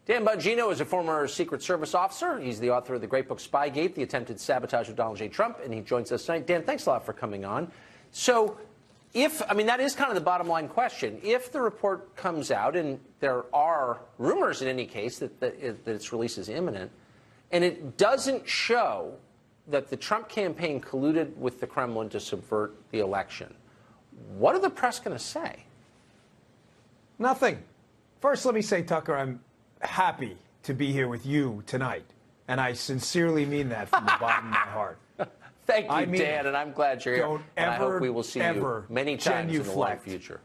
Dan Bongino is a former Secret Service officer. He's the author of the great book Spygate, The Attempted Sabotage of Donald J. Trump, and he joins us tonight. Dan, thanks a lot for coming on. So that is kind of the bottom line question. If the report comes out, and there are rumors in any case that its release is imminent, and it doesn't show that the Trump campaign colluded with the Kremlin to subvert the election, what are the press going to say? Nothing. First, let me say, Tucker, I'm happy to be here with you tonight, and I sincerely mean that from the bottom of my heart. Thank you, Dan, and I'm glad you're here. And I hope we will see you many times in the near future.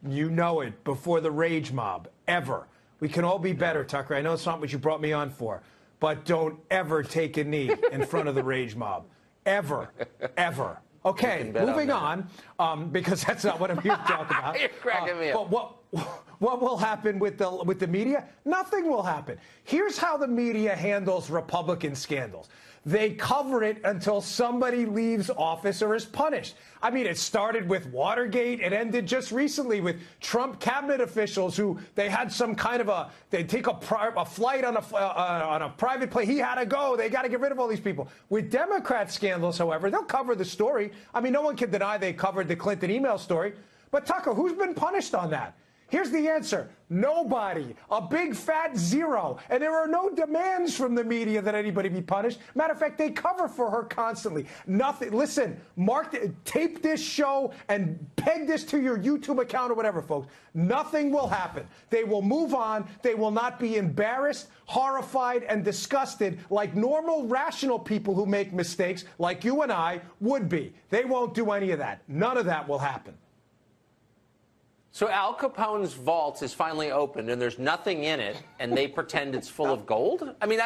You know it, before the rage mob, ever. We can all be better, Tucker. I know it's not what you brought me on for, but don't ever take a knee in front of the rage mob. Ever. Ever. Okay, moving on, because that's not what I'm here to talk about. You're cracking me up. But what will happen with the media? Nothing will happen. Here's how the media handles Republican scandals. They cover it until somebody leaves office or is punished. I mean, it started with Watergate. It ended just recently with Trump cabinet officials who they had some kind of they take a flight on a private plane. He had to go. They got to get rid of all these people. With Democrat scandals, however, they'll cover the story. I mean, no one can deny they covered the Clinton email story. But Tucker, who's been punished on that? Here's the answer. Nobody. A big fat zero. And there are no demands from the media that anybody be punished. Matter of fact, they cover for her constantly. Nothing. Listen, tape this show and peg this to your YouTube account or whatever, folks. Nothing will happen. They will move on. They will not be embarrassed, horrified, and disgusted like normal, rational people who make mistakes like you and I would be. They won't do any of that. None of that will happen. So Al Capone's vault is finally opened, and there's nothing in it, and they pretend it's full of gold? I mean,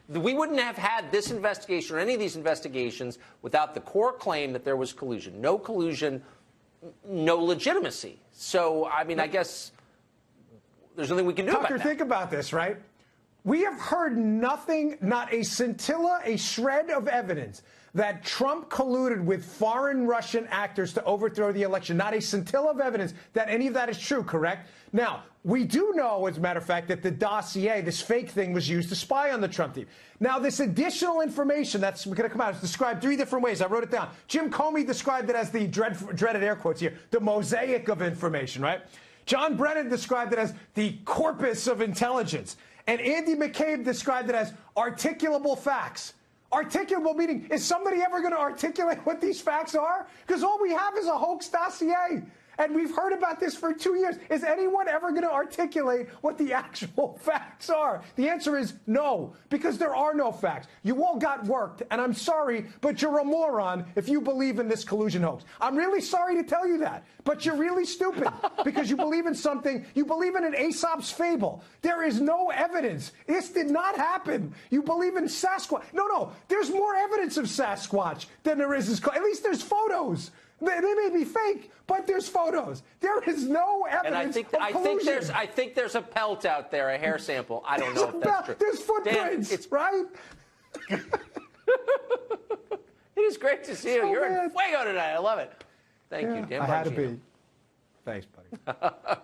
we wouldn't have had this investigation or any of these investigations without the core claim that there was collusion. No collusion, no legitimacy. So, I mean, I guess there's nothing we can do about that. Tucker, think about this, right? We have heard nothing, not a scintilla, a shred of evidence that Trump colluded with foreign Russian actors to overthrow the election. Not a scintilla of evidence that any of that is true, correct? Now, we do know, as a matter of fact, that the dossier, this fake thing, was used to spy on the Trump team. Now, this additional information that's going to come out is described three different ways. I wrote it down. Jim Comey described it as the dreaded air quotes here, the mosaic of information, right? John Brennan described it as the corpus of intelligence. And Andy McCabe described it as articulable facts. Articulable meaning, is somebody ever going to articulate what these facts are? Because all we have is a hoax dossier. And we've heard about this for 2 years. Is anyone ever going to articulate what the actual facts are? The answer is no, because there are no facts. You all got worked, and I'm sorry, but you're a moron if you believe in this collusion hoax. I'm really sorry to tell you that, but you're really stupid because you believe in something. You believe in an Aesop's fable. There is no evidence. This did not happen. You believe in Sasquatch. No, there's more evidence of Sasquatch than there is. At least there's photos. They may be fake, but there's photos. There is no evidence of collusion. I think there's a pelt out there, a hair sample. I don't know if that's true. There's footprints, right? It is great to see you. You're in fuego tonight. I love it. Thank you, Dan Bongino. I had to be. Thanks, buddy.